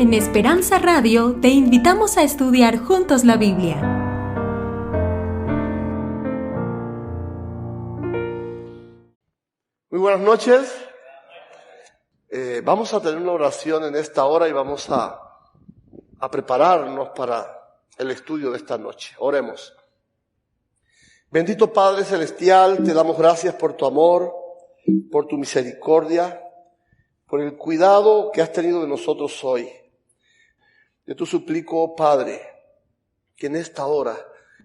En Esperanza Radio te invitamos a estudiar juntos la Biblia. Muy buenas noches. Vamos a tener una oración en esta hora y vamos a prepararnos para el estudio de esta noche. Oremos. Bendito Padre Celestial, te damos gracias por tu amor, por tu misericordia, por el cuidado que has tenido de nosotros hoy. Yo te suplico, Padre, que en esta hora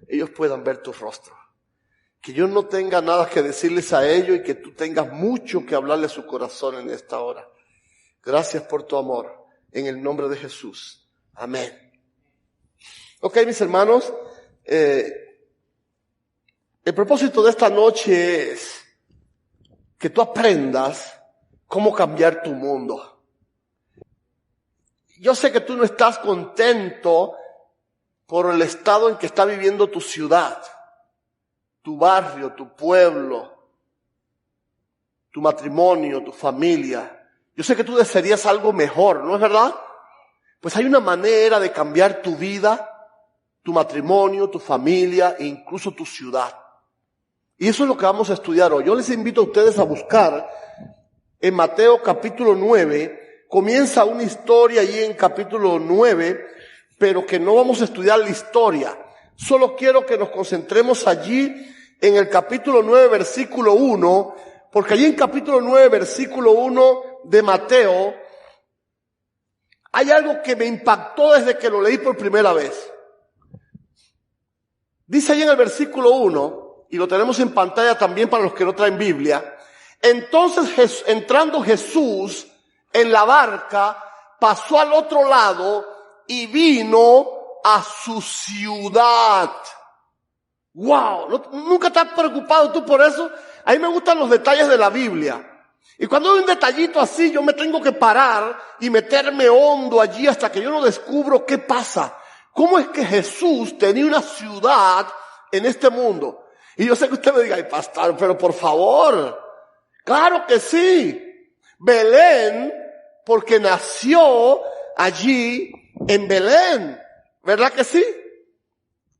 ellos puedan ver tu rostro. Que yo no tenga nada que decirles a ellos y que tú tengas mucho que hablarle a su corazón en esta hora. Gracias por tu amor, en el nombre de Jesús. Amén. Ok, mis hermanos, el propósito de esta noche es que tú aprendas cómo cambiar tu mundo. Yo sé que tú no estás contento por el estado en que está viviendo tu ciudad, tu barrio, tu pueblo, tu matrimonio, tu familia. Yo sé que tú desearías algo mejor, ¿no es verdad? Pues hay una manera de cambiar tu vida, tu matrimonio, tu familia e incluso tu ciudad. Y eso es lo que vamos a estudiar hoy. Yo les invito a ustedes a buscar en Mateo capítulo 9, comienza una historia allí en capítulo 9, pero que no vamos a estudiar la historia. Solo quiero que nos concentremos allí en el capítulo 9, versículo 1, porque allí en capítulo 9, versículo 1 de Mateo, hay algo que me impactó desde que lo leí por primera vez. Dice allí en el versículo 1, y lo tenemos en pantalla también para los que no traen Biblia, entonces entrando Jesús en la barca, pasó al otro lado y vino a su ciudad. ¡Wow! ¿Nunca estás preocupado tú por eso? A mí me gustan los detalles de la Biblia. Y cuando hay un detallito así, yo me tengo que parar y meterme hondo allí hasta que yo no descubro qué pasa. ¿Cómo es que Jesús tenía una ciudad en este mundo? Y yo sé que usted me diga, ay pastor, pero por favor. Claro que sí. Belén, porque nació allí en Belén. ¿Verdad que sí?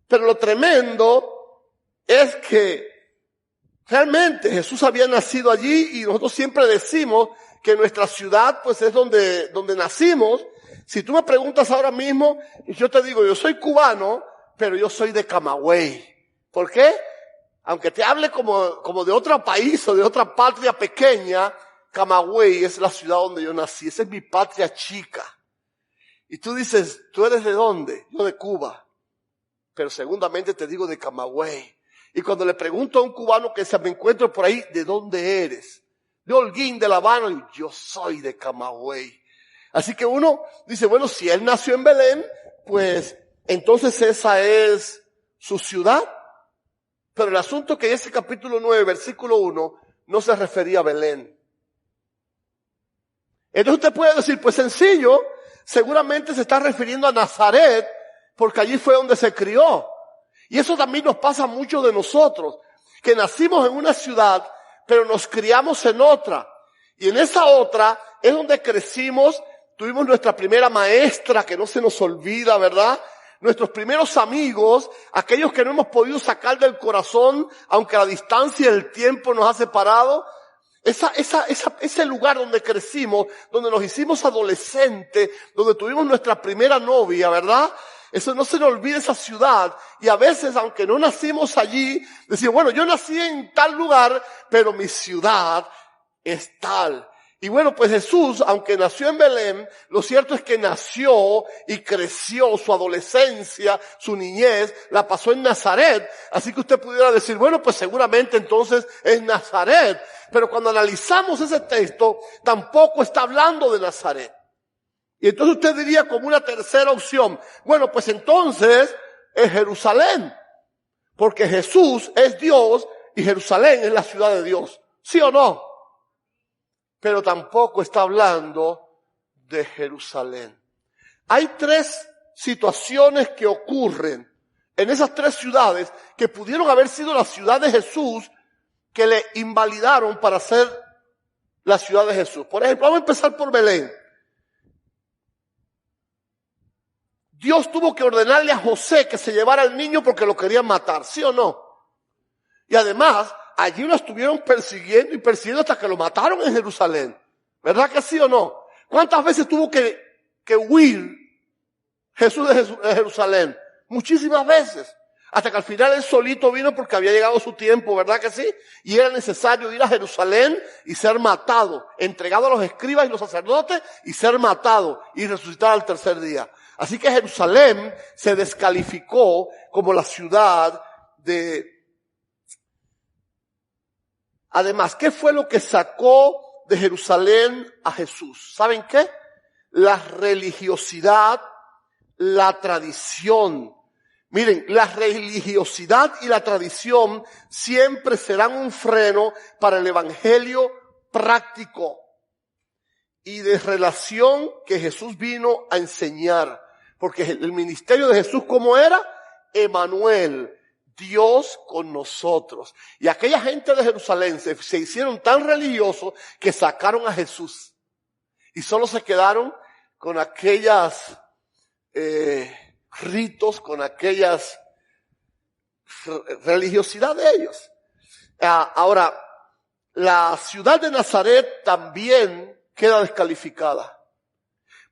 Pero lo tremendo es que realmente Jesús había nacido allí y nosotros siempre decimos que nuestra ciudad pues es donde nacimos. Si tú me preguntas ahora mismo, yo te digo, yo soy cubano, pero yo soy de Camagüey. ¿Por qué? Aunque te hable como de otro país o de otra patria pequeña, Camagüey es la ciudad donde yo nací. Esa es mi patria chica. Y tú dices, ¿tú eres de dónde? Yo de Cuba. Pero segundamente te digo de Camagüey. Y cuando le pregunto a un cubano que se me encuentro por ahí, ¿de dónde eres? De Holguín, de La Habana. Y yo soy de Camagüey. Así que uno dice, bueno, si él nació en Belén, pues entonces esa es su ciudad. Pero el asunto es que en ese capítulo 9, versículo 1, no se refería a Belén. Entonces usted puede decir, pues sencillo, seguramente se está refiriendo a Nazaret, porque allí fue donde se crió. Y eso también nos pasa a muchos de nosotros, que nacimos en una ciudad, pero nos criamos en otra. Y en esa otra es donde crecimos, tuvimos nuestra primera maestra, que no se nos olvida, ¿verdad? Nuestros primeros amigos, aquellos que no hemos podido sacar del corazón, aunque la distancia y el tiempo nos ha separado. Ese lugar donde crecimos, donde nos hicimos adolescentes, donde tuvimos nuestra primera novia, ¿verdad? Eso no se nos olvida, esa ciudad. Y a veces, aunque no nacimos allí, decimos, bueno, yo nací en tal lugar, pero mi ciudad es tal. Y bueno, pues Jesús, aunque nació en Belén, lo cierto es que nació y creció, su adolescencia, su niñez, la pasó en Nazaret. Así que usted pudiera decir, bueno, pues seguramente entonces es Nazaret. Pero cuando analizamos ese texto, tampoco está hablando de Nazaret. Y entonces usted diría como una tercera opción, bueno, pues entonces es Jerusalén. Porque Jesús es Dios y Jerusalén es la ciudad de Dios. ¿Sí o no? Pero tampoco está hablando de Jerusalén. Hay tres situaciones que ocurren en esas tres ciudades que pudieron haber sido la ciudad de Jesús, que le invalidaron para ser la ciudad de Jesús. Por ejemplo, vamos a empezar por Belén. Dios tuvo que ordenarle a José que se llevara al niño porque lo querían matar, ¿sí o no? Y además, allí lo estuvieron persiguiendo y persiguiendo hasta que lo mataron en Jerusalén. ¿Verdad que sí o no? ¿Cuántas veces tuvo que huir Jesús de Jerusalén? Muchísimas veces. Hasta que al final él solito vino porque había llegado su tiempo, ¿verdad que sí? Y era necesario ir a Jerusalén y ser matado, entregado a los escribas y los sacerdotes y ser matado y resucitar al tercer día. Así que Jerusalén se descalificó como la ciudad de... Además, ¿qué fue lo que sacó de Jerusalén a Jesús? ¿Saben qué? La religiosidad, la tradición. Miren, la religiosidad y la tradición siempre serán un freno para el evangelio práctico y de relación que Jesús vino a enseñar. Porque el ministerio de Jesús, ¿cómo era? Emmanuel, Dios con nosotros. Y aquella gente de Jerusalén se hicieron tan religiosos que sacaron a Jesús. Y solo se quedaron con aquellas ritos, con aquellas religiosidad de ellos. Ahora, la ciudad de Nazaret también queda descalificada.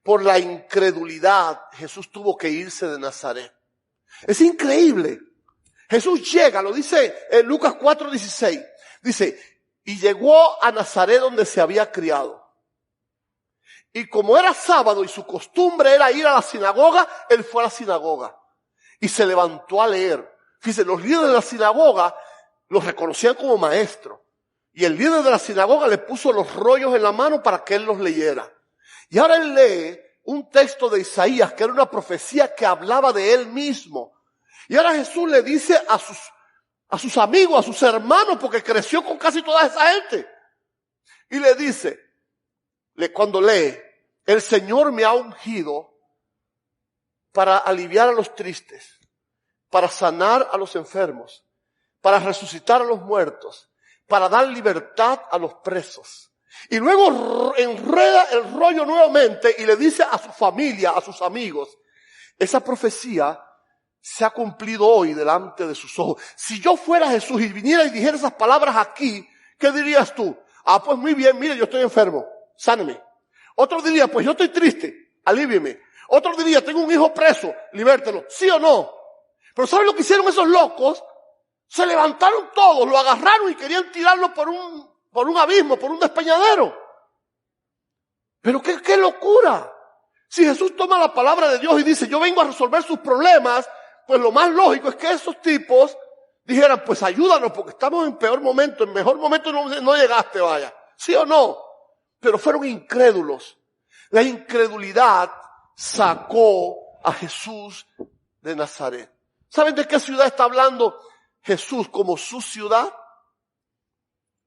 Por la incredulidad, Jesús tuvo que irse de Nazaret. Es increíble. Jesús llega, lo dice en Lucas 4:16. Dice, y llegó a Nazaret donde se había criado. Y como era sábado y su costumbre era ir a la sinagoga, él fue a la sinagoga. Y se levantó a leer. Fíjense, los líderes de la sinagoga los reconocían como maestro. Y el líder de la sinagoga le puso los rollos en la mano para que él los leyera. Y ahora él lee un texto de Isaías que era una profecía que hablaba de él mismo. Y ahora Jesús le dice a sus amigos, a sus hermanos, porque creció con casi toda esa gente. Y le dice, cuando lee, el Señor me ha ungido para aliviar a los tristes, para sanar a los enfermos, para resucitar a los muertos, para dar libertad a los presos. Y luego enreda el rollo nuevamente y le dice a su familia, a sus amigos, esa profecía se ha cumplido hoy delante de sus ojos. Si yo fuera Jesús y viniera y dijera esas palabras aquí, ¿qué dirías tú? Pues muy bien, mire, yo estoy enfermo, sáneme. Otro diría, pues yo estoy triste, alívieme. Otro diría, tengo un hijo preso, libértelo. ¿Sí o no? Pero ¿saben lo que hicieron esos locos? Se levantaron todos, lo agarraron y querían tirarlo por un abismo, por un despeñadero. Pero qué locura. Si Jesús toma la palabra de Dios y dice, yo vengo a resolver sus problemas, pues lo más lógico es que esos tipos dijeran, pues ayúdanos porque estamos en peor momento, en mejor momento no llegaste, vaya. ¿Sí o no? Pero fueron incrédulos. La incredulidad sacó a Jesús de Nazaret. ¿Saben de qué ciudad está hablando Jesús como su ciudad?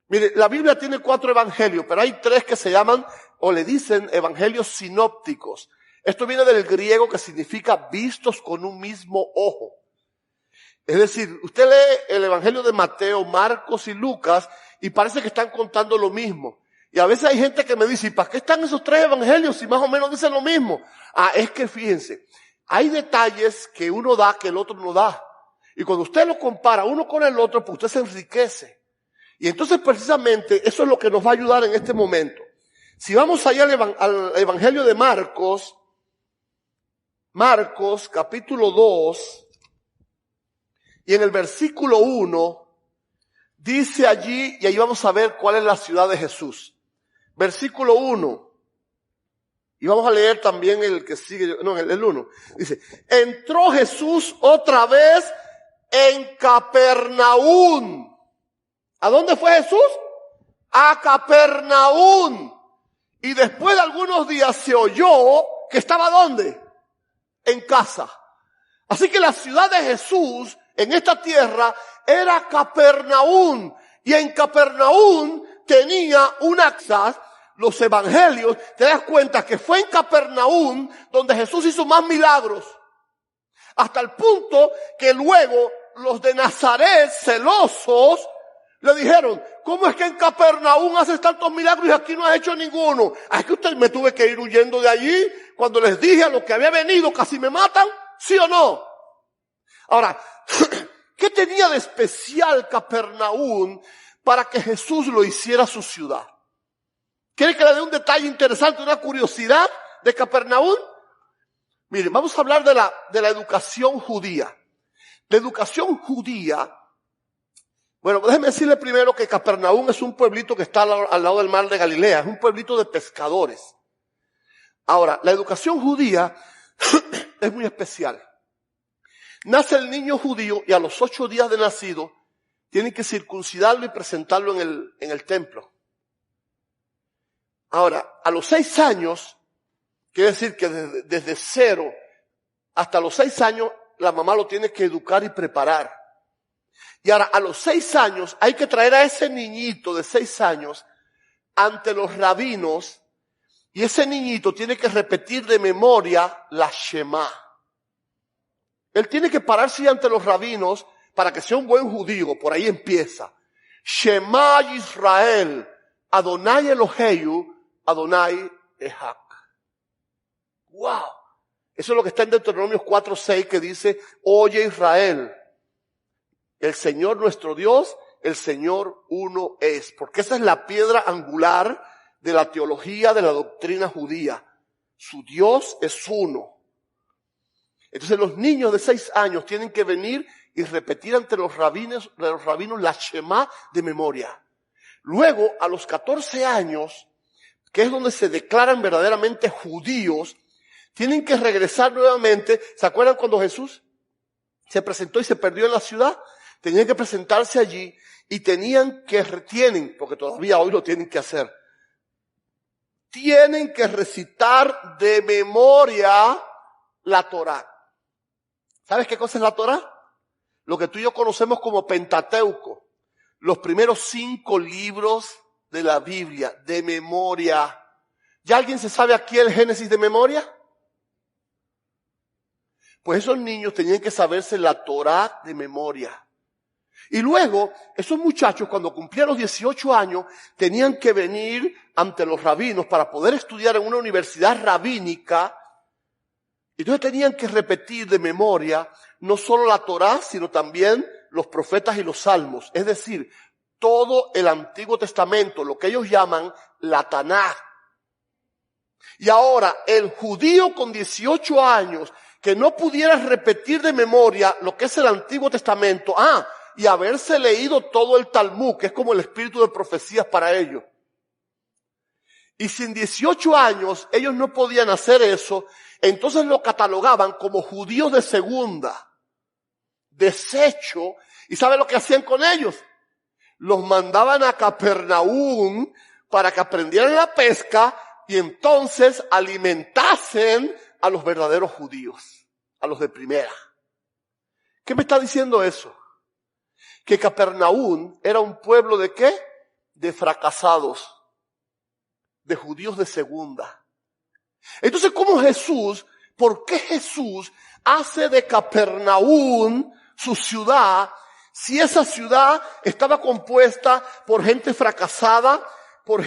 Mire, la Biblia tiene 4 evangelios, pero hay 3 que se llaman o le dicen evangelios sinópticos. Esto viene del griego que significa vistos con un mismo ojo. Es decir, usted lee el evangelio de Mateo, Marcos y Lucas y parece que están contando lo mismo. Y a veces hay gente que me dice, ¿y para qué están esos 3 evangelios si más o menos dicen lo mismo? Es que fíjense, hay detalles que uno da que el otro no da. Y cuando usted lo compara uno con el otro, pues usted se enriquece. Y entonces precisamente eso es lo que nos va a ayudar en este momento. Si vamos allá al evangelio de Marcos capítulo 2, y en el versículo 1, dice allí, y ahí vamos a ver cuál es la ciudad de Jesús. Versículo 1. Y vamos a leer también el que sigue, el 1. Dice, entró Jesús otra vez en Capernaum. ¿A dónde fue Jesús? A Capernaum. Y después de algunos días se oyó que estaba ¿dónde? En casa. Así que la ciudad de Jesús en esta tierra era Capernaum. Y en Capernaum tenía una casa. Los evangelios, te das cuenta que fue en Capernaum donde Jesús hizo más milagros. Hasta el punto que luego los de Nazaret, celosos, Le dijeron, ¿cómo es que en Capernaum haces tantos milagros y aquí no has hecho ninguno? Es que usted me tuve que ir huyendo de allí. Cuando les dije a los que había venido casi me matan, ¿sí o no? Ahora, ¿qué tenía de especial Capernaum para que Jesús lo hiciera su ciudad? ¿Quiere que le dé un detalle interesante, una curiosidad de Capernaum? Miren, vamos a hablar de la educación judía. La educación judía, bueno, déjeme decirle primero que Capernaum es un pueblito que está al lado del mar de Galilea, es un pueblito de pescadores. Ahora, la educación judía es muy especial. Nace el niño judío y a los 8 días de nacido tienen que circuncidarlo y presentarlo en el templo. Ahora, a los 6 años, quiere decir que desde 0 hasta los 6 años, la mamá lo tiene que educar y preparar. Y ahora, a los 6 años, hay que traer a ese niñito de 6 años ante los rabinos, y ese niñito tiene que repetir de memoria la Shema. Él tiene que pararse ante los rabinos para que sea un buen judío. Por ahí empieza. Shema Yisrael, Adonai Eloheinu, Adonai Echad. ¡Wow! Eso es lo que está en Deuteronomio 4:6 que dice, oye Israel, el Señor nuestro Dios, el Señor uno es. Porque esa es la piedra angular de la teología, de la doctrina judía. Su Dios es uno. Entonces los niños de 6 años tienen que venir y repetir ante los rabinos la Shema de memoria. Luego, a los 14 años, que es donde se declaran verdaderamente judíos, tienen que regresar nuevamente. ¿Se acuerdan cuando Jesús se presentó y se perdió en la ciudad? Tenían que presentarse allí y tienen, porque todavía hoy lo tienen que hacer, tienen que recitar de memoria la Torá. ¿Sabes qué cosa es la Torá? Lo que tú y yo conocemos como Pentateuco. Los primeros 5 libros de la Biblia, de memoria. ¿Ya alguien se sabe aquí el Génesis de memoria? Pues esos niños tenían que saberse la Torá de memoria. Y luego, esos muchachos cuando cumplían los 18 años, tenían que venir ante los rabinos para poder estudiar en una universidad rabínica. Entonces tenían que repetir de memoria no solo la Torá, sino también los profetas y los salmos. Es decir, todo el Antiguo Testamento, lo que ellos llaman la Taná. Y ahora, el judío con 18 años que no pudiera repetir de memoria lo que es el Antiguo Testamento, y haberse leído todo el Talmud, que es como el espíritu de profecías para ellos. Y sin 18 años ellos no podían hacer eso, entonces lo catalogaban como judíos de segunda, desecho. ¿Y saben lo que hacían con ellos? Los mandaban a Capernaum para que aprendieran la pesca y entonces alimentasen a los verdaderos judíos, a los de primera. ¿Qué me está diciendo eso? Que Capernaum era un pueblo ¿de qué? De fracasados, de judíos de segunda. Entonces, ¿por qué Jesús hace de Capernaum su ciudad, si esa ciudad estaba compuesta por gente fracasada, por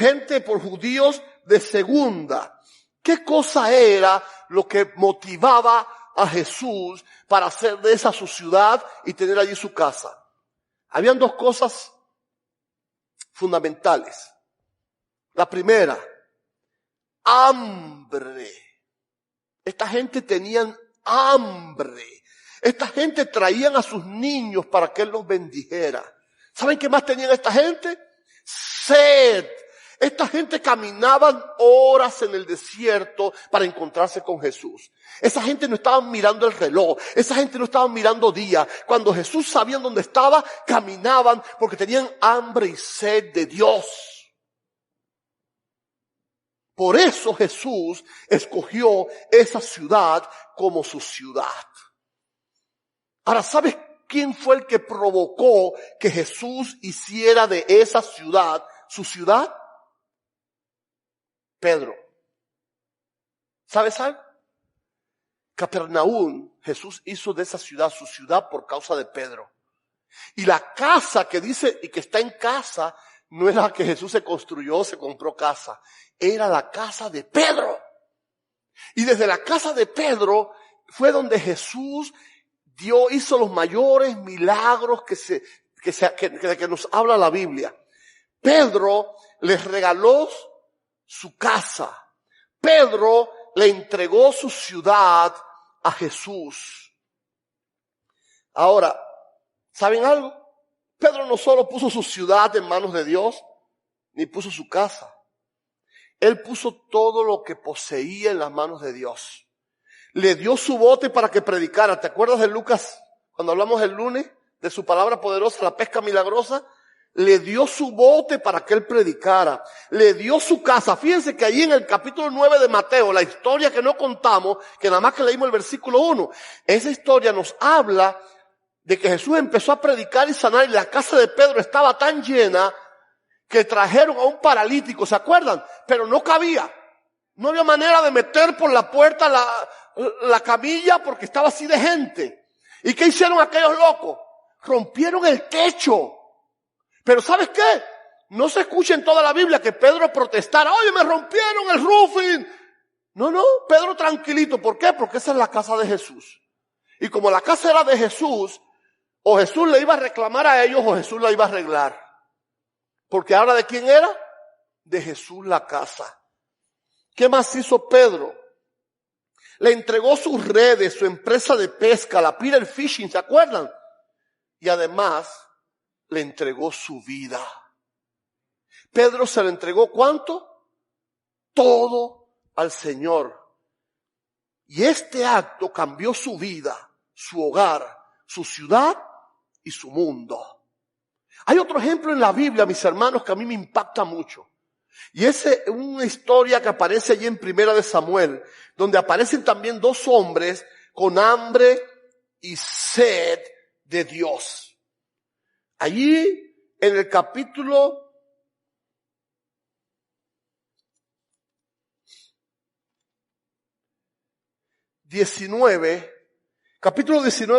judíos de segunda? ¿Qué cosa era lo que motivaba a Jesús para hacer de esa su ciudad y tener allí su casa? Habían 2 cosas fundamentales. La primera, hambre. Esta gente tenían hambre. Esta gente traían a sus niños para que Él los bendijera. ¿Saben qué más tenían esta gente? Sed. Esta gente caminaban horas en el desierto para encontrarse con Jesús. Esa gente no estaba mirando el reloj. Esa gente no estaba mirando día. Cuando Jesús sabían dónde estaba, caminaban porque tenían hambre y sed de Dios. Por eso Jesús escogió esa ciudad como su ciudad. Ahora, ¿sabes quién fue el que provocó que Jesús hiciera de esa ciudad su ciudad? Pedro. ¿Sabes algo? Capernaum, Jesús hizo de esa ciudad su ciudad por causa de Pedro. Y la casa que dice y que está en casa no era la que Jesús se construyó, se compró casa. Era la casa de Pedro. Y desde la casa de Pedro fue donde Jesús hizo los mayores milagros que nos habla la Biblia. Pedro les regaló su casa. Pedro le entregó su ciudad a Jesús. Ahora, ¿saben algo? Pedro no solo puso su ciudad en manos de Dios, ni puso su casa. Él puso todo lo que poseía en las manos de Dios. Le dio su bote para que predicara. ¿Te acuerdas de Lucas cuando hablamos el lunes de su palabra poderosa, la pesca milagrosa? Le dio su bote para que él predicara. Le dio su casa. Fíjense que ahí en el capítulo 9 de Mateo, la historia que no contamos, que nada más que leímos el versículo 1, esa historia nos habla de que Jesús empezó a predicar y sanar y la casa de Pedro estaba tan llena que trajeron a un paralítico, ¿se acuerdan? Pero no cabía. No había manera de meter por la puerta la camilla porque estaba así de gente. ¿Y qué hicieron aquellos locos? Rompieron el techo. Pero ¿sabes qué? No se escucha en toda la Biblia que Pedro protestara. Oye, me rompieron el roofing. No, Pedro tranquilito. ¿Por qué? Porque esa es la casa de Jesús. Y como la casa era de Jesús, o Jesús le iba a reclamar a ellos o Jesús la iba a arreglar. Porque ahora ¿de quién era? De Jesús la casa. ¿Qué más hizo Pedro? Le entregó sus redes, su empresa de pesca, la Peter Fishing, ¿se acuerdan? Y además le entregó su vida. Pedro se le entregó ¿cuánto? Todo al Señor. Y este acto cambió su vida, su hogar, su ciudad y su mundo. Hay otro ejemplo en la Biblia, mis hermanos, que a mí me impacta mucho. Y es una historia que aparece allí en Primera de Samuel, donde aparecen también dos hombres con hambre y sed de Dios. Allí en el capítulo 19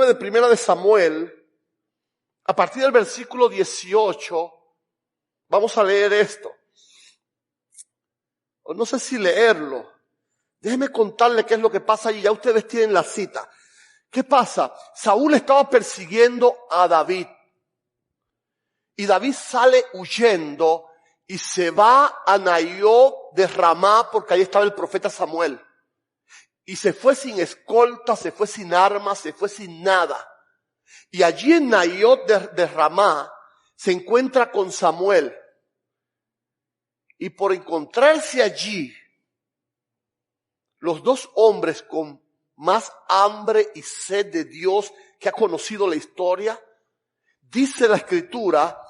de Primera de Samuel, a partir del versículo 18, vamos a leer esto. No sé si leerlo. Déjenme contarle qué es lo que pasa allí. Ya ustedes tienen la cita. ¿Qué pasa? Saúl estaba persiguiendo a David. Y David sale huyendo y se va a Naiot de Ramá porque ahí estaba el profeta Samuel. Y se fue sin escolta, se fue sin armas, se fue sin nada. Y allí en Naiot de Ramá se encuentra con Samuel. Y por encontrarse allí, los dos hombres con más hambre y sed de Dios que ha conocido la historia, dice la Escritura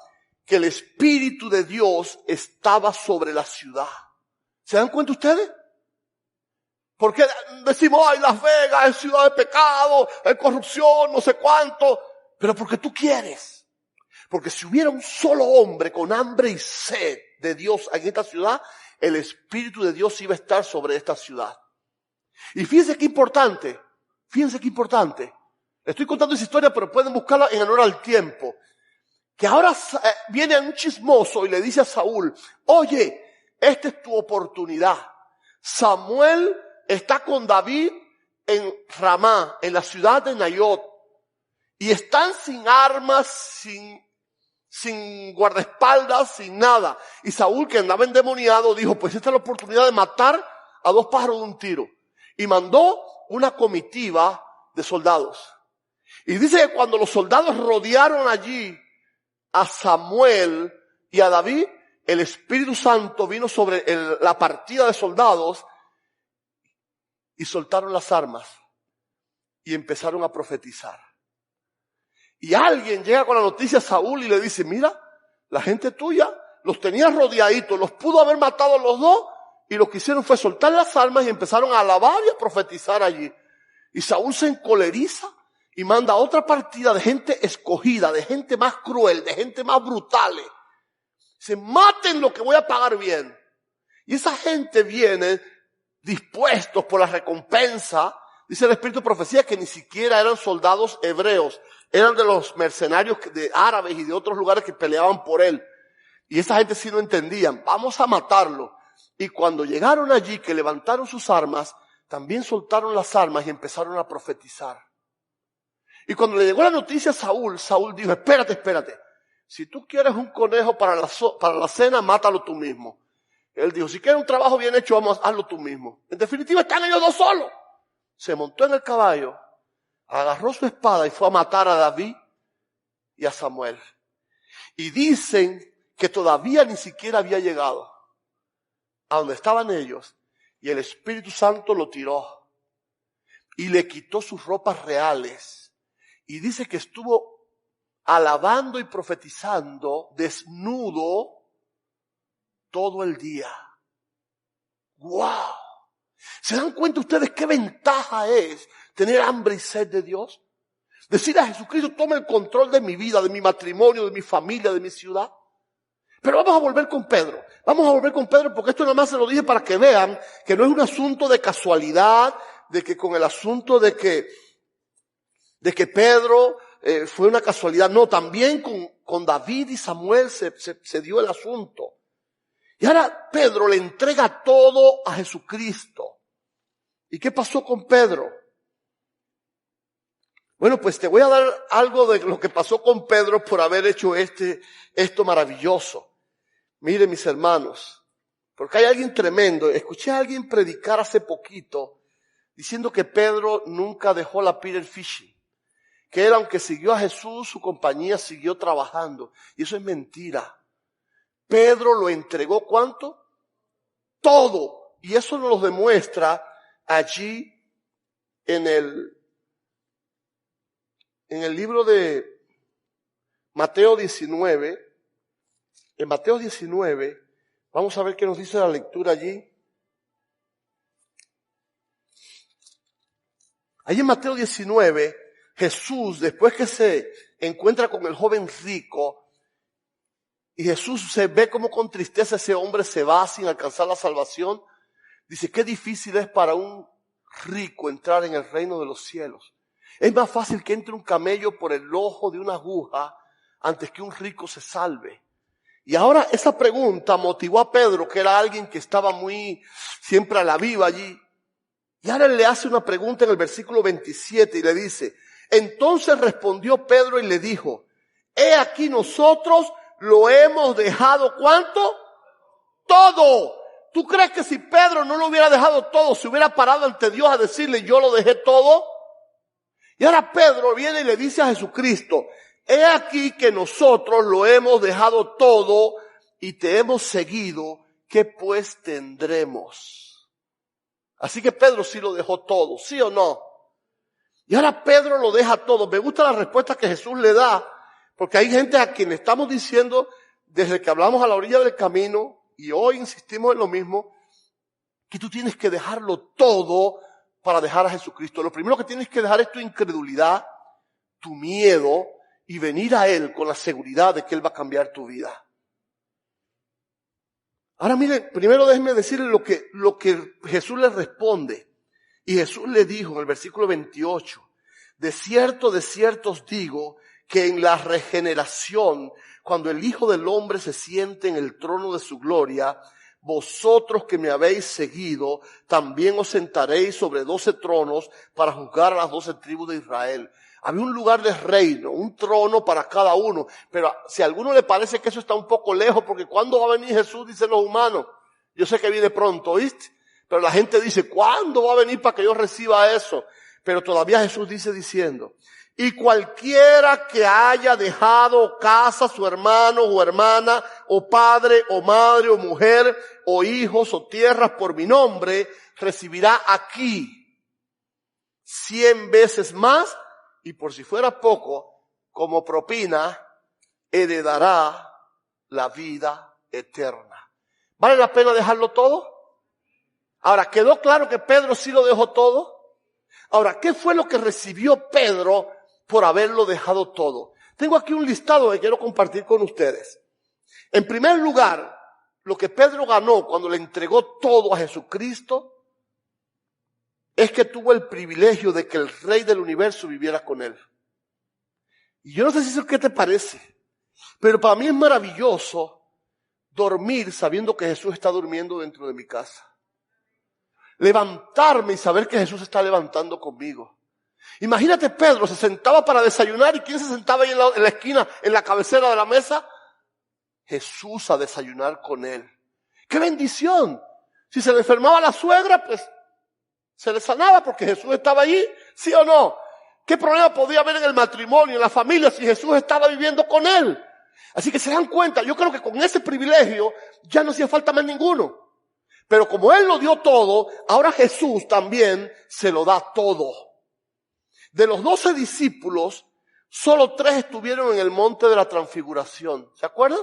que el Espíritu de Dios estaba sobre la ciudad. ¿Se dan cuenta ustedes? Porque decimos, ay, Las Vegas es ciudad de pecado, hay corrupción, no sé cuánto. Pero porque tú quieres. Porque si hubiera un solo hombre con hambre y sed de Dios en esta ciudad, el Espíritu de Dios iba a estar sobre esta ciudad. Y fíjense qué importante. Estoy contando esa historia, pero pueden buscarla en honor al tiempo. Que ahora viene un chismoso y le dice a Saúl, oye, esta es tu oportunidad. Samuel está con David en Ramá, en la ciudad de Naiot. Y están sin armas, sin guardaespaldas, sin nada. Y Saúl, que andaba endemoniado, dijo, pues esta es la oportunidad de matar a dos pájaros de un tiro. Y mandó una comitiva de soldados. Y dice que cuando los soldados rodearon allí a Samuel y a David, el Espíritu Santo vino sobre la partida de soldados y soltaron las armas y empezaron a profetizar. Y alguien llega con la noticia a Saúl y le dice, mira, la gente tuya los tenía rodeaditos, los pudo haber matado a los dos, y lo que hicieron fue soltar las armas y empezaron a alabar y a profetizar allí. Y Saúl se encoleriza y manda otra partida de gente escogida, de gente más cruel, de gente más brutal. Se maten lo que voy a pagar bien. Y esa gente viene dispuestos por la recompensa. Dice el Espíritu de Profecía que ni siquiera eran soldados hebreos, eran de los mercenarios de árabes y de otros lugares que peleaban por él. Y esa gente sí no entendían, vamos a matarlo. Y cuando llegaron allí, que levantaron sus armas, también soltaron las armas y empezaron a profetizar. Y cuando le llegó la noticia a Saúl, Saúl dijo, espérate. Si tú quieres un conejo para la cena, mátalo tú mismo. Él dijo, si quieres un trabajo bien hecho, hazlo tú mismo. En definitiva, están ellos dos solos. Se montó en el caballo, agarró su espada y fue a matar a David y a Samuel. Y dicen que todavía ni siquiera había llegado a donde estaban ellos, y el Espíritu Santo lo tiró y le quitó sus ropas reales, y dice que estuvo alabando y profetizando desnudo todo el día. ¡Wow! ¿Se dan cuenta ustedes qué ventaja es tener hambre y sed de Dios? Decir a Jesucristo, toma el control de mi vida, de mi matrimonio, de mi familia, de mi ciudad. Pero vamos a volver con Pedro. Vamos a volver con Pedro porque esto nada más se lo dije para que vean que no es un asunto de casualidad, de que con el asunto de que Pedro fue una casualidad. No, también con David y Samuel se dio el asunto. Y ahora Pedro le entrega todo a Jesucristo. ¿Y qué pasó con Pedro? Bueno, pues te voy a dar algo de lo que pasó con Pedro por haber hecho esto maravilloso. Miren, mis hermanos, porque hay alguien tremendo. Escuché a alguien predicar hace poquito diciendo que Pedro nunca dejó la Peter Fishing. Que él, aunque siguió a Jesús, su compañía siguió trabajando. Y eso es mentira. Pedro lo entregó, ¿cuánto? Todo. Y eso nos lo demuestra allí en el libro de Mateo 19. En Mateo 19, vamos a ver qué nos dice la lectura allí. Allí en Mateo 19, Jesús, después que se encuentra con el joven rico, y Jesús se ve como con tristeza ese hombre se va sin alcanzar la salvación, dice, qué difícil es para un rico entrar en el reino de los cielos. Es más fácil que entre un camello por el ojo de una aguja antes que un rico se salve. Y ahora esa pregunta motivó a Pedro, que era alguien que estaba muy siempre a la viva allí. Y ahora él le hace una pregunta en el versículo 27 y le dice, entonces respondió Pedro y le dijo, he aquí nosotros lo hemos dejado, ¿cuánto? Todo. ¿Tú crees que si Pedro no lo hubiera dejado todo, se hubiera parado ante Dios a decirle, yo lo dejé todo? Y ahora Pedro viene y le dice a Jesucristo, he aquí que nosotros lo hemos dejado todo y te hemos seguido, ¿qué pues tendremos? Así que Pedro sí lo dejó todo, ¿sí o no? Y ahora Pedro lo deja todo. Me gusta la respuesta que Jesús le da, porque hay gente a quien le estamos diciendo, desde que hablamos a la orilla del camino, y hoy insistimos en lo mismo, que tú tienes que dejarlo todo para dejar a Jesucristo. Lo primero que tienes que dejar es tu incredulidad, tu miedo, y venir a Él con la seguridad de que Él va a cambiar tu vida. Ahora miren, primero déjenme decirles lo que Jesús le responde. Y Jesús le dijo en el versículo 28, de cierto os digo que en la regeneración, cuando el Hijo del Hombre se siente en el trono de su gloria, vosotros que me habéis seguido, también os sentaréis sobre 12 tronos para juzgar a las 12 tribus de Israel. Había un lugar de reino, un trono para cada uno. Pero si a alguno le parece que eso está un poco lejos, porque ¿cuándo va a venir Jesús? Dicen los humanos. Yo sé que viene pronto, ¿oíste? Pero la gente dice, ¿cuándo va a venir para que yo reciba eso? Pero todavía Jesús dice diciendo, y cualquiera que haya dejado casa, su hermano o hermana, o padre o madre o mujer, o hijos o tierras por mi nombre, recibirá aquí 100 veces más, y por si fuera poco, como propina, heredará la vida eterna. ¿Vale la pena dejarlo todo? Ahora, ¿quedó claro que Pedro sí lo dejó todo? Ahora, ¿qué fue lo que recibió Pedro por haberlo dejado todo? Tengo aquí un listado que quiero compartir con ustedes. En primer lugar, lo que Pedro ganó cuando le entregó todo a Jesucristo es que tuvo el privilegio de que el Rey del universo viviera con él. Y yo no sé si eso qué te parece, pero para mí es maravilloso dormir sabiendo que Jesús está durmiendo dentro de mi casa. Levantarme y saber que Jesús está levantando conmigo. Imagínate, Pedro se sentaba para desayunar, ¿y quién se sentaba ahí en la esquina, en la cabecera de la mesa? Jesús a desayunar con él. ¡Qué bendición! Si se le enfermaba la suegra, pues se le sanaba porque Jesús estaba allí, ¿sí o no? ¿Qué problema podía haber en el matrimonio, en la familia, si Jesús estaba viviendo con él? Así que se dan cuenta, yo creo que con ese privilegio ya no hacía falta más ninguno. Pero como él lo dio todo, ahora Jesús también se lo da todo. De los 12 discípulos, solo 3 estuvieron en el monte de la transfiguración. ¿Se acuerdan?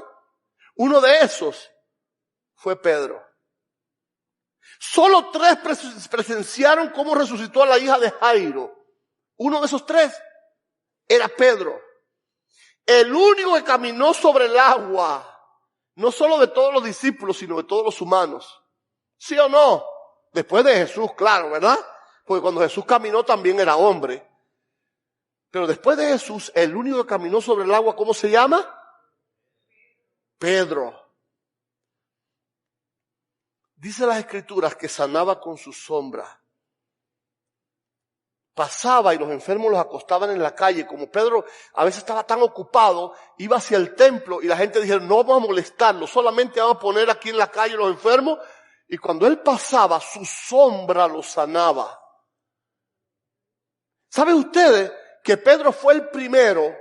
Uno de esos fue Pedro. Solo 3 presenciaron cómo resucitó a la hija de Jairo. Uno de esos 3 era Pedro. El único que caminó sobre el agua, no solo de todos los discípulos, sino de todos los humanos. ¿Sí o no? Después de Jesús, claro, ¿verdad? Porque cuando Jesús caminó también era hombre. Pero después de Jesús, el único que caminó sobre el agua, ¿cómo se llama? Pedro. Dice las Escrituras que sanaba con su sombra. Pasaba y los enfermos los acostaban en la calle. Como Pedro a veces estaba tan ocupado, iba hacia el templo y la gente dijeron, no vamos a molestarlo, solamente vamos a poner aquí en la calle los enfermos. Y cuando él pasaba, su sombra los sanaba. ¿Saben ustedes que Pedro fue el primero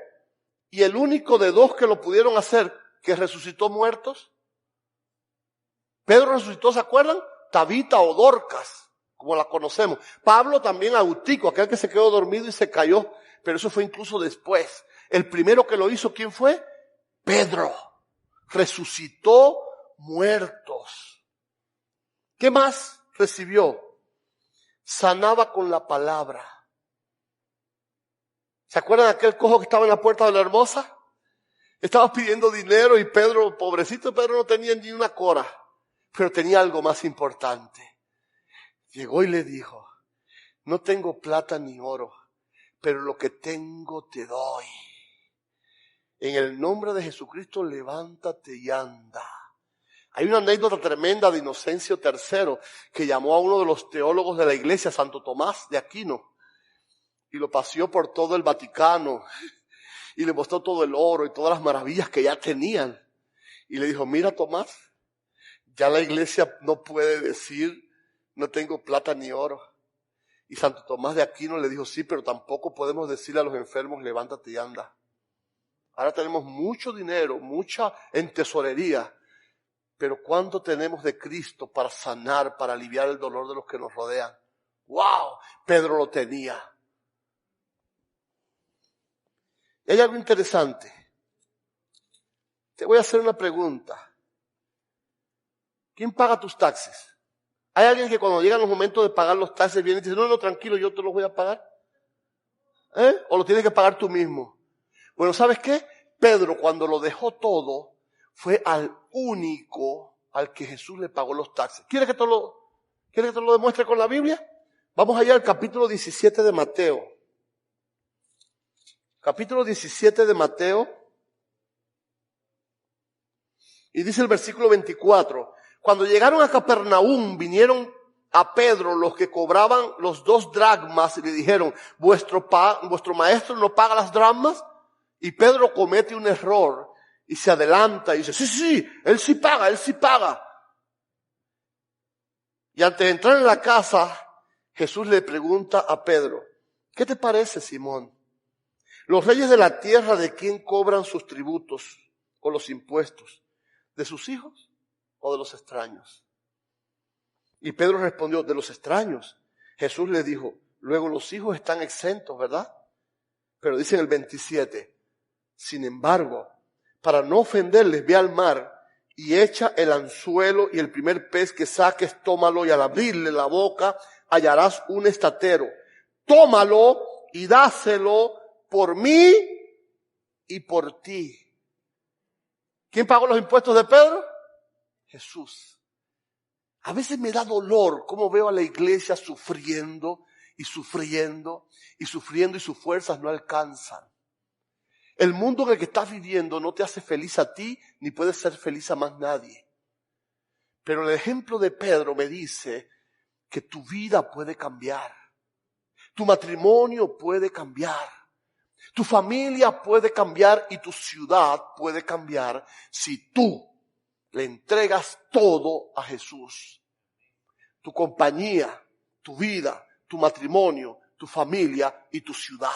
y el único de 2 que lo pudieron hacer, que resucitó muertos? Pedro resucitó, ¿se acuerdan? Tabita o Dorcas, como la conocemos. Pablo también a Eutico, aquel que se quedó dormido y se cayó, pero eso fue incluso después. El primero que lo hizo, ¿quién fue? Pedro. Resucitó muertos. ¿Qué más recibió? Sanaba con la palabra. ¿Se acuerdan de aquel cojo que estaba en la puerta de la hermosa? Estaba pidiendo dinero y Pedro, pobrecito Pedro, no tenía ni una cora, pero tenía algo más importante. Llegó y le dijo, no tengo plata ni oro, pero lo que tengo te doy. En el nombre de Jesucristo, levántate y anda. Hay una anécdota tremenda de Inocencio III que llamó a uno de los teólogos de la iglesia, Santo Tomás de Aquino, y lo paseó por todo el Vaticano y le mostró todo el oro y todas las maravillas que ya tenían. Y le dijo, mira Tomás, ya la iglesia no puede decir no tengo plata ni oro. Y Santo Tomás de Aquino le dijo, sí, pero tampoco podemos decirle a los enfermos, levántate y anda. Ahora tenemos mucho dinero, mucha en tesorería, pero ¿cuánto tenemos de Cristo para sanar, para aliviar el dolor de los que nos rodean? ¡Wow! Pedro lo tenía. Y hay algo interesante. Te voy a hacer una pregunta. ¿Quién paga tus taxes? ¿Hay alguien que cuando llegan los momentos de pagar los taxes viene y dice, no, tranquilo, yo te los voy a pagar? ¿O lo tienes que pagar tú mismo? Bueno, ¿sabes qué? Pedro, cuando lo dejó todo, fue al único al que Jesús le pagó los taxes. ¿Quieres que te lo demuestre con la Biblia? Vamos allá al capítulo 17 de Mateo. Capítulo 17 de Mateo. Y dice el versículo 24. Cuando llegaron a Capernaum, vinieron a Pedro los que cobraban los 2 dracmas y le dijeron, ¿vuestro maestro no paga las dracmas? Y Pedro comete un error y se adelanta y dice, sí, él sí paga. Y antes de entrar en la casa, Jesús le pregunta a Pedro, ¿qué te parece, Simón? Los reyes de la tierra, ¿de quién cobran sus tributos o los impuestos? ¿De sus hijos o de los extraños? Y Pedro respondió, de los extraños. Jesús le dijo, luego los hijos están exentos, ¿verdad? Pero dice en el 27, sin embargo, para no ofenderles, ve al mar y echa el anzuelo y el primer pez que saques, tómalo y al abrirle la boca hallarás un estatero. Tómalo y dáselo por mí y por ti. ¿Quién pagó los impuestos de Pedro? Jesús. A veces me da dolor cómo veo a la iglesia sufriendo y sus fuerzas no alcanzan. El mundo en el que estás viviendo no te hace feliz a ti, ni puede ser feliz a más nadie. Pero el ejemplo de Pedro me dice que tu vida puede cambiar. Tu matrimonio puede cambiar. Tu familia puede cambiar y tu ciudad puede cambiar si tú le entregas todo a Jesús. Tu compañía, tu vida, tu matrimonio, tu familia y tu ciudad.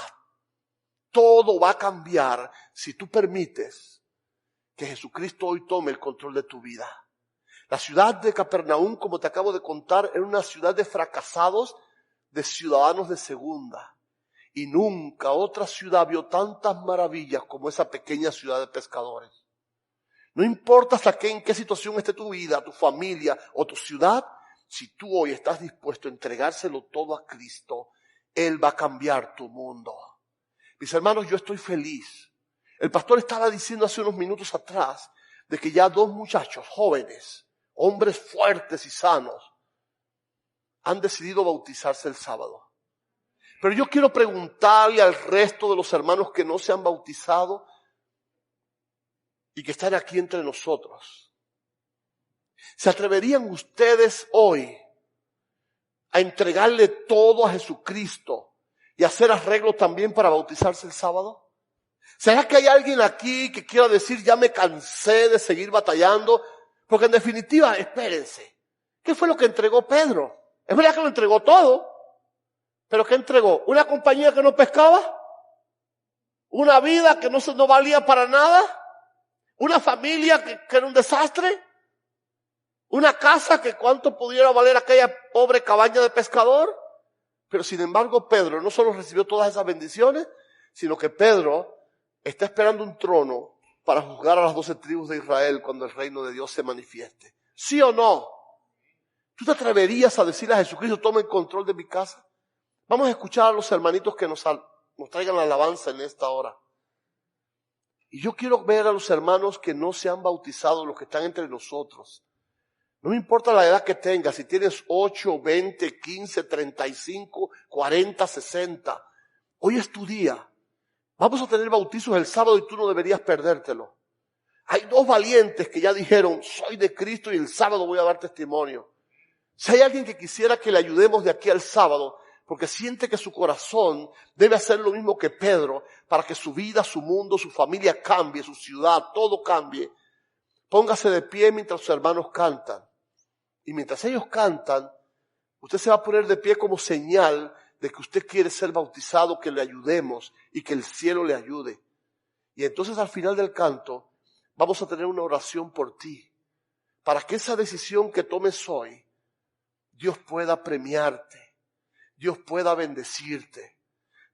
Todo va a cambiar si tú permites que Jesucristo hoy tome el control de tu vida. La ciudad de Capernaum, como te acabo de contar, era una ciudad de fracasados, de ciudadanos de segunda. Y nunca otra ciudad vio tantas maravillas como esa pequeña ciudad de pescadores. No importa en qué situación esté tu vida, tu familia o tu ciudad, si tú hoy estás dispuesto a entregárselo todo a Cristo, Él va a cambiar tu mundo. Mis hermanos, yo estoy feliz. El pastor estaba diciendo hace unos minutos atrás de que ya 2 muchachos jóvenes, hombres fuertes y sanos, han decidido bautizarse el sábado. Pero yo quiero preguntarle al resto de los hermanos que no se han bautizado y que están aquí entre nosotros. ¿Se atreverían ustedes hoy a entregarle todo a Jesucristo y hacer arreglo también para bautizarse el sábado? ¿Será que hay alguien aquí que quiera decir, ya me cansé de seguir batallando? Porque en definitiva, espérense, ¿qué fue lo que entregó Pedro? Es verdad que lo entregó todo, pero ¿qué entregó? ¿Una compañía que no pescaba? ¿Una vida que no valía para nada? ¿Una familia que era un desastre? ¿Una casa que cuánto pudiera valer aquella pobre cabaña de pescador? Pero sin embargo Pedro no solo recibió todas esas bendiciones, sino que Pedro está esperando un trono para juzgar a las 12 tribus de Israel cuando el reino de Dios se manifieste. ¿Sí o no? ¿Tú te atreverías a decirle a Jesucristo, toma el control de mi casa? Vamos a escuchar a los hermanitos que nos traigan la alabanza en esta hora. Y yo quiero ver a los hermanos que no se han bautizado, los que están entre nosotros. No me importa la edad que tengas, si tienes 8, 20, 15, 35, 40, 60. Hoy es tu día. Vamos a tener bautizos el sábado y tú no deberías perdértelo. Hay 2 valientes que ya dijeron, soy de Cristo y el sábado voy a dar testimonio. Si hay alguien que quisiera que le ayudemos de aquí al sábado, porque siente que su corazón debe hacer lo mismo que Pedro, para que su vida, su mundo, su familia cambie, su ciudad, todo cambie, póngase de pie mientras sus hermanos cantan. Y mientras ellos cantan, usted se va a poner de pie como señal de que usted quiere ser bautizado, que le ayudemos y que el cielo le ayude. Y entonces al final del canto vamos a tener una oración por ti, para que esa decisión que tomes hoy, Dios pueda premiarte, Dios pueda bendecirte.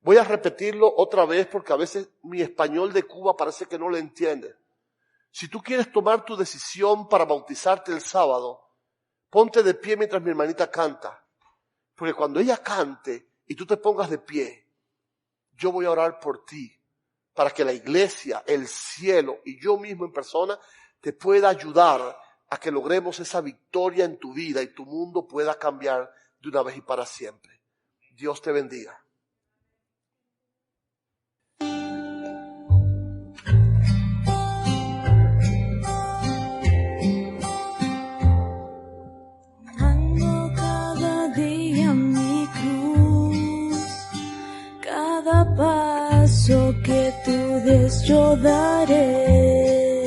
Voy a repetirlo otra vez porque a veces mi español de Cuba parece que no lo entiende. Si tú quieres tomar tu decisión para bautizarte el sábado, ponte de pie mientras mi hermanita canta. Porque cuando ella cante y tú te pongas de pie, yo voy a orar por ti para que la iglesia, el cielo y yo mismo en persona te pueda ayudar a que logremos esa victoria en tu vida y tu mundo pueda cambiar de una vez y para siempre. Dios te bendiga. Que tú des yo daré,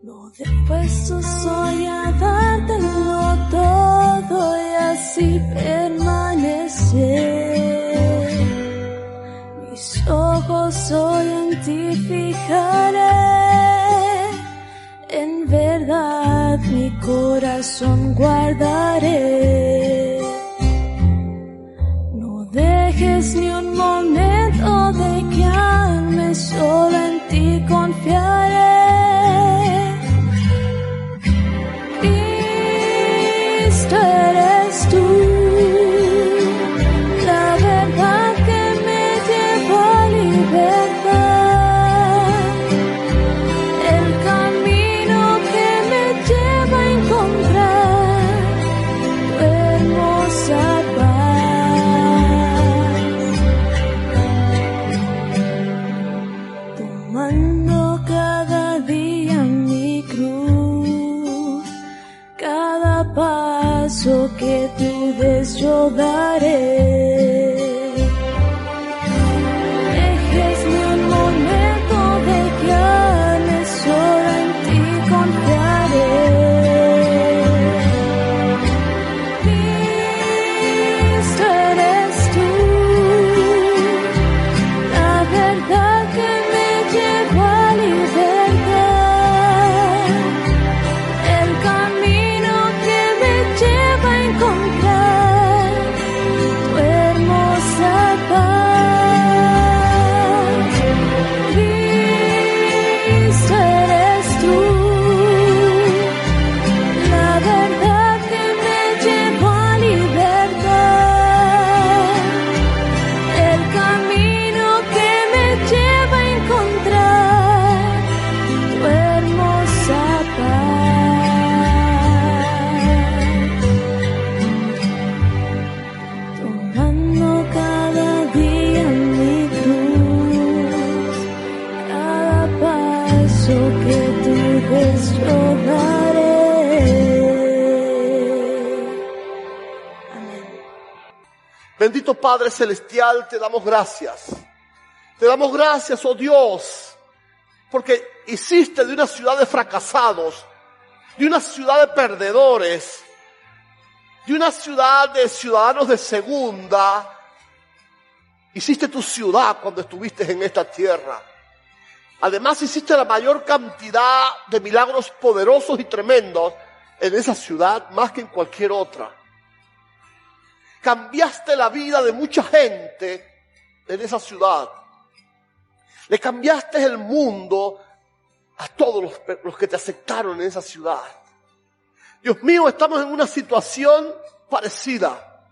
no dispuesto soy a dártelo todo y así permanecer. Mis ojos hoy en ti fijaré, en verdad mi corazón guardaré. No dejes ni un momento de guiarme, solo en ti confiaré. Cristo eres tú, la verdad que me lleva a libertad, el camino que me lleva a encontrar tu hermosa paz. Cada paso que tú des yo daré. Dejes ni un momento de guiarme, solo en ti confiaré. Cristo eres tú, la verdad que me lleva a libertad, el camino que me lleva a encontrar tu hermosa paz. Cristo eres tú, la verdad que me lleva a libertad, el camino que me lleva a encontrar tu hermosa paz. Tomando cada día mi cruz, cada paso que tú des yo daré. Amén. Bendito Padre Celestial, te damos gracias. Te damos gracias, oh Dios, porque hiciste de una ciudad de fracasados, de una ciudad de perdedores, de una ciudad de ciudadanos de segunda, hiciste tu ciudad cuando estuviste en esta tierra. Además hiciste la mayor cantidad de milagros poderosos y tremendos en esa ciudad más que en cualquier otra. Cambiaste la vida de mucha gente en esa ciudad. Le cambiaste el mundo a todos los que te aceptaron en esa ciudad. Dios mío, estamos en una situación parecida.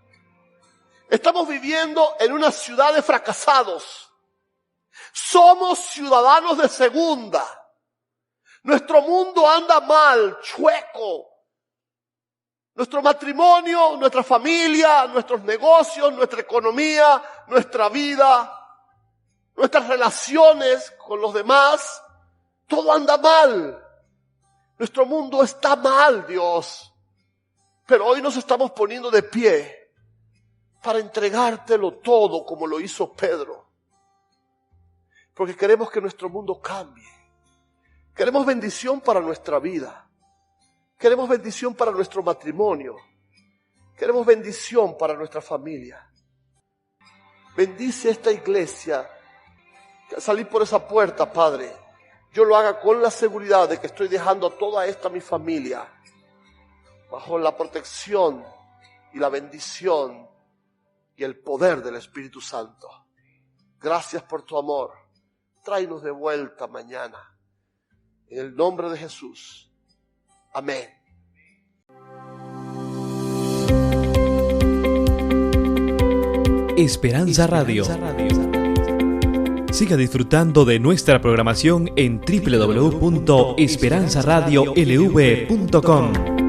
Estamos viviendo en una ciudad de fracasados. Somos ciudadanos de segunda. Nuestro mundo anda mal, chueco. Nuestro matrimonio, nuestra familia, nuestros negocios, nuestra economía, nuestra vida, nuestras relaciones con los demás, todo anda mal. Nuestro mundo está mal, Dios. Pero hoy nos estamos poniendo de pie para entregártelo todo como lo hizo Pedro. Porque queremos que nuestro mundo cambie. Queremos bendición para nuestra vida. Queremos bendición para nuestro matrimonio. Queremos bendición para nuestra familia. Bendice esta iglesia. Que al salir por esa puerta, Padre, yo lo haga con la seguridad de que estoy dejando a toda esta mi familia bajo la protección y la bendición y el poder del Espíritu Santo. Gracias por tu amor. Tráenos de vuelta mañana. En el nombre de Jesús. Amén. Esperanza Radio. Siga disfrutando de nuestra programación en www.esperanzaradiolv.com.